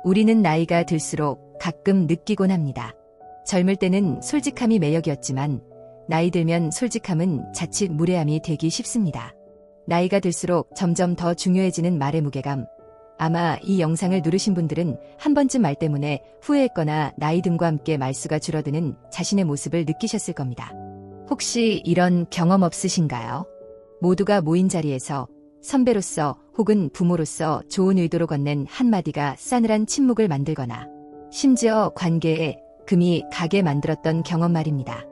우리는 나이가 들수록 가끔 느끼곤 합니다. 젊을 때는 솔직함이 매력이었지만 나이 들면 솔직함은 자칫 무례함이 되기 쉽습니다. 나이가 들수록 점점 더 중요해지는 말의 무게감. 아마 이 영상을 누르신 분들은 한 번쯤 말 때문에 후회했거나 나이 듦과 함께 말수가 줄어드는 자신의 모습을 느끼셨을 겁니다. 혹시 이런 경험 없으신가요? 모두가 모인 자리에서 선배로서 혹은 부모로서 좋은 의도로 건넨 한마디가 싸늘한 침묵을 만들거나 심지어 관계에 금이 가게 만들었던 경험 말입니다.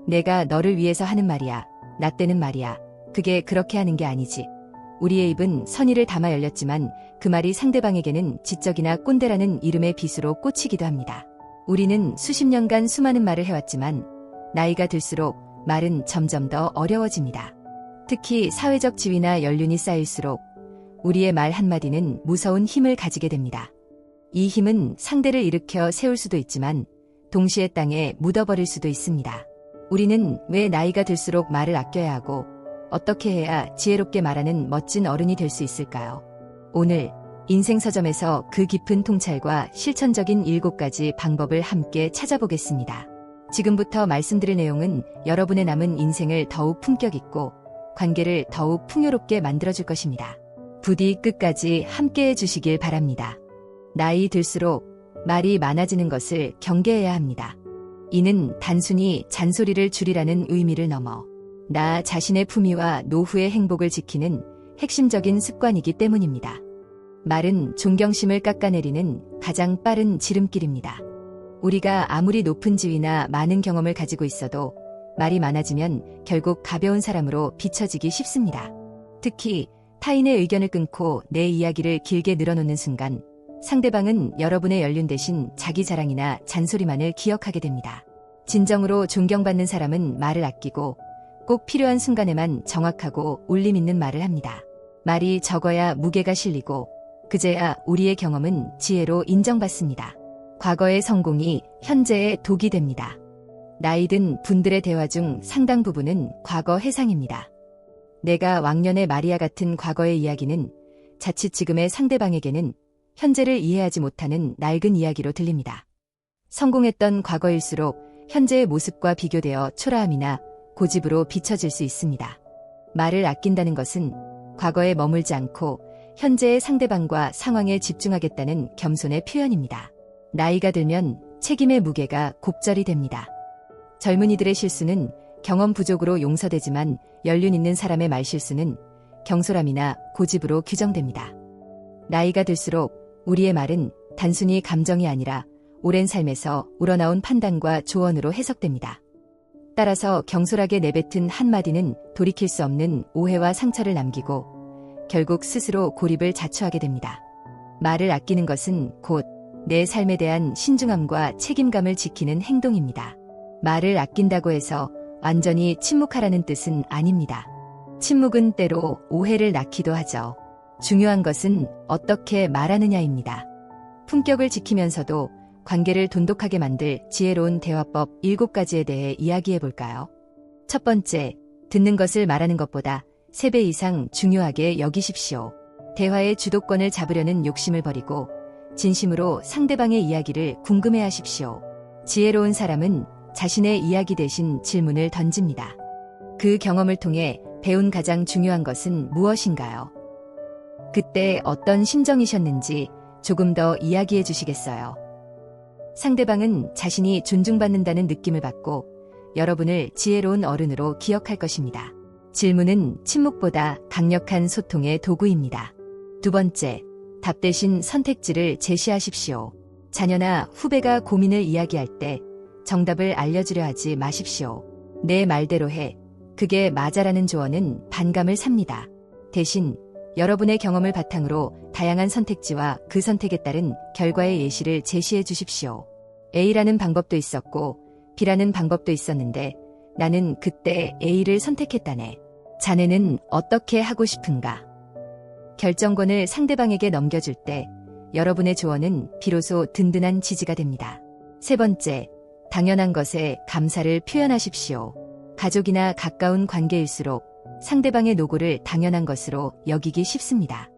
내가 너를 위해서 하는 말이야. 나 때는 말이야. 그게 그렇게 하는 게 아니지. 우리의 입은 선의를 담아 열렸지만 그 말이 상대방에게는 지적이나 꼰대라는 이름의 비수로 꽂히기도 합니다. 우리는 수십 년간 수많은 말을 해왔지만 나이가 들수록 말은 점점 더 어려워집니다. 특히 사회적 지위나 연륜이 쌓일수록 우리의 말 한마디는 무서운 힘을 가지게 됩니다. 이 힘은 상대를 일으켜 세울 수도 있지만 동시에 땅에 묻어버릴 수도 있습니다. 우리는 왜 나이가 들수록 말을 아껴야 하고 어떻게 해야 지혜롭게 말하는 멋진 어른이 될 수 있을까요? 오늘 인생서점에서 그 깊은 통찰과 실천적인 7가지 방법을 함께 찾아보겠습니다. 지금부터 말씀드릴 내용은 여러분의 남은 인생을 더욱 품격 있고 관계를 더욱 풍요롭게 만들어줄 것입니다. 부디 끝까지 함께해 주시길 바랍니다. 나이 들수록 말이 많아지는 것을 경계해야 합니다. 이는 단순히 잔소리를 줄이라는 의미를 넘어 나 자신의 품위와 노후의 행복을 지키는 핵심적인 습관이기 때문입니다. 말은 존경심을 깎아내리는 가장 빠른 지름길입니다. 우리가 아무리 높은 지위나 많은 경험을 가지고 있어도 말이 많아지면 결국 가벼운 사람으로 비춰지기 쉽습니다. 특히 타인의 의견을 끊고 내 이야기를 길게 늘어놓는 순간 상대방은 여러분의 연륜 대신 자기 자랑이나 잔소리만을 기억하게 됩니다. 진정으로 존경받는 사람은 말을 아끼고 꼭 필요한 순간에만 정확하고 울림 있는 말을 합니다. 말이 적어야 무게가 실리고 그제야 우리의 경험은 지혜로 인정받습니다. 과거의 성공이 현재의 독이 됩니다. 나이 든 분들의 대화 중 상당 부분은 과거 해상입니다. 내가 왕년의 마리아 같은 과거의 이야기는 자칫 지금의 상대방에게는 현재를 이해하지 못하는 낡은 이야기로 들립니다. 성공했던 과거일수록 현재의 모습과 비교되어 초라함이나 고집으로 비춰질 수 있습니다. 말을 아낀다는 것은 과거에 머물지 않고 현재의 상대방과 상황에 집중하겠다는 겸손의 표현입니다. 나이가 들면 책임의 무게가 곱절이 됩니다. 젊은이들의 실수는 경험 부족으로 용서되지만 연륜 있는 사람의 말실수는 경솔함이나 고집으로 규정됩니다. 나이가 들수록 우리의 말은 단순히 감정이 아니라 오랜 삶에서 우러나온 판단과 조언으로 해석됩니다. 따라서 경솔하게 내뱉은 한마디는 돌이킬 수 없는 오해와 상처를 남기고 결국 스스로 고립을 자초하게 됩니다. 말을 아끼는 것은 곧 내 삶에 대한 신중함과 책임감을 지키는 행동입니다. 말을 아낀다고 해서 완전히 침묵하라는 뜻은 아닙니다. 침묵은 때로 오해를 낳기도 하죠. 중요한 것은 어떻게 말하느냐입니다. 품격을 지키면서도 관계를 돈독하게 만들 지혜로운 대화법 7가지에 대해 이야기해 볼까요? 첫 번째, 듣는 것을 말하는 것보다 3배 이상 중요하게 여기십시오. 대화의 주도권을 잡으려는 욕심을 버리고 진심으로 상대방의 이야기를 궁금해 하십시오. 지혜로운 사람은 자신의 이야기 대신 질문을 던집니다. 그 경험을 통해 배운 가장 중요한 것은 무엇인가요? 그때 어떤 심정이셨는지 조금 더 이야기해 주시겠어요? 상대방은 자신이 존중받는다는 느낌을 받고 여러분을 지혜로운 어른으로 기억할 것입니다. 질문은 침묵보다 강력한 소통의 도구입니다. 두 번째, 답 대신 선택지를 제시하십시오. 자녀나 후배가 고민을 이야기할 때 정답을 알려주려 하지 마십시오. 내 말대로 해. 그게 맞아라는 조언은 반감을 삽니다. 대신 여러분의 경험을 바탕으로 다양한 선택지와 그 선택에 따른 결과의 예시를 제시해 주십시오. A라는 방법도 있었고 B라는 방법도 있었는데 나는 그때 A를 선택했다네. 자네는 어떻게 하고 싶은가? 결정권을 상대방에게 넘겨줄 때 여러분의 조언은 비로소 든든한 지지가 됩니다. 세 번째, 당연한 것에 감사를 표현하십시오. 가족이나 가까운 관계일수록 상대방의 노고를 당연한 것으로 여기기 쉽습니다.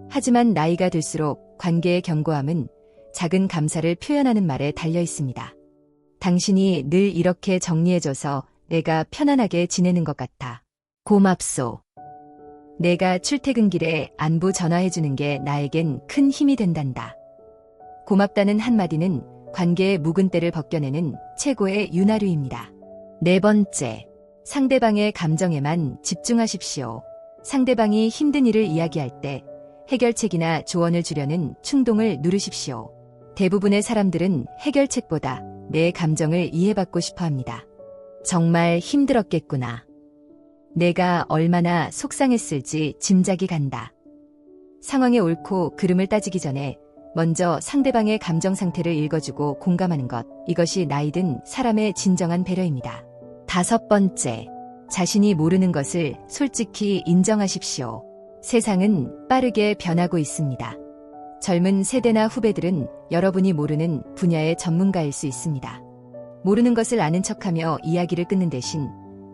하지만 나이가 들수록 관계의 견고함은 작은 감사를 표현하는 말에 달려 있습니다. 당신이 늘 이렇게 정리해줘서 내가 편안하게 지내는 것 같아. 고맙소. 내가 출퇴근길에 안부 전화해주는 게 나에겐 큰 힘이 된단다. 고맙다는 한마디는 관계의 묵은 때를 벗겨내는 최고의 윤활유입니다. 네 번째, 상대방의 감정에만 집중하십시오. 상대방이 힘든 일을 이야기할 때 해결책이나 조언을 주려는 충동을 누르십시오. 대부분의 사람들은 해결책보다 내 감정을 이해받고 싶어 합니다. 정말 힘들었겠구나. 내가 얼마나 속상했을지 짐작이 간다. 상황의 옳고 그름을 따지기 전에 먼저 상대방의 감정 상태를 읽어주고 공감하는 것, 이것이 나이든 사람의 진정한 배려입니다. 다섯 번째, 자신이 모르는 것을 솔직히 인정하십시오. 세상은 빠르게 변하고 있습니다. 젊은 세대나 후배들은 여러분이 모르는 분야의 전문가일 수 있습니다. 모르는 것을 아는 척하며 이야기를 끊는 대신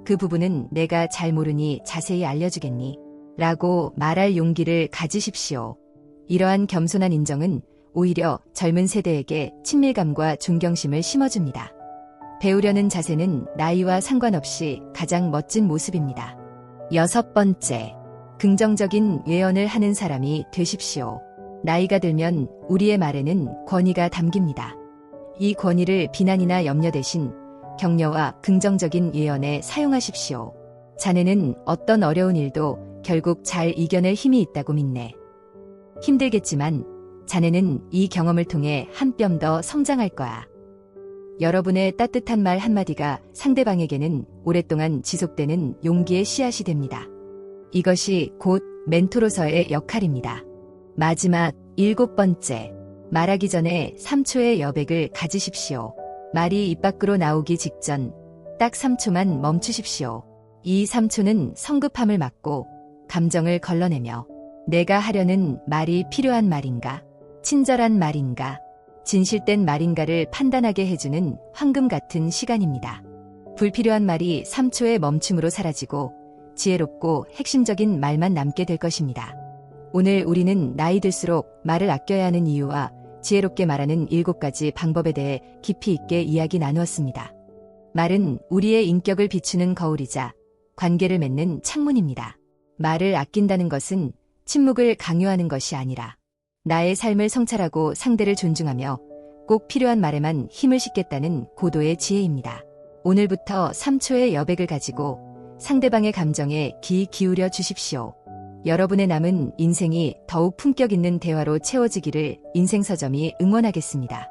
그 부분은 내가 잘 모르니 자세히 알려주겠니? 라고 말할 용기를 가지십시오. 이러한 겸손한 인정은 오히려 젊은 세대에게 친밀감과 존경심을 심어줍니다. 배우려는 자세는 나이와 상관없이 가장 멋진 모습입니다. 여섯 번째, 긍정적인 외언을 하는 사람이 되십시오. 나이가 들면 우리의 말에는 권위가 담깁니다. 이 권위를 비난이나 염려 대신 격려와 긍정적인 예언에 사용하십시오. 자네는 어떤 어려운 일도 결국 잘 이겨낼 힘이 있다고 믿네. 힘들겠지만 자네는 이 경험을 통해 한 뼘 더 성장할 거야. 여러분의 따뜻한 말 한마디가 상대방에게는 오랫동안 지속되는 용기의 씨앗이 됩니다. 이것이 곧 멘토로서의 역할입니다. 마지막 일곱 번째, 말하기 전에 3초의 여백을 가지십시오. 말이 입 밖으로 나오기 직전 딱 3초만 멈추십시오. 이 3초는 성급함을 막고 감정을 걸러내며 내가 하려는 말이 필요한 말인가, 친절한 말인가, 진실된 말인가를 판단하게 해주는 황금 같은 시간입니다. 불필요한 말이 3초의 멈춤으로 사라지고 지혜롭고 핵심적인 말만 남게 될 것입니다. 오늘 우리는 나이 들수록 말을 아껴야 하는 이유와 지혜롭게 말하는 7가지 방법에 대해 깊이 있게 이야기 나누었습니다. 말은 우리의 인격을 비추는 거울이자 관계를 맺는 창문입니다. 말을 아낀다는 것은 침묵을 강요하는 것이 아니라 나의 삶을 성찰하고 상대를 존중하며 꼭 필요한 말에만 힘을 싣겠다는 고도의 지혜입니다. 오늘부터 3초의 여백을 가지고 상대방의 감정에 귀 기울여 주십시오. 여러분의 남은 인생이 더욱 품격 있는 대화로 채워지기를 인생서점이 응원하겠습니다.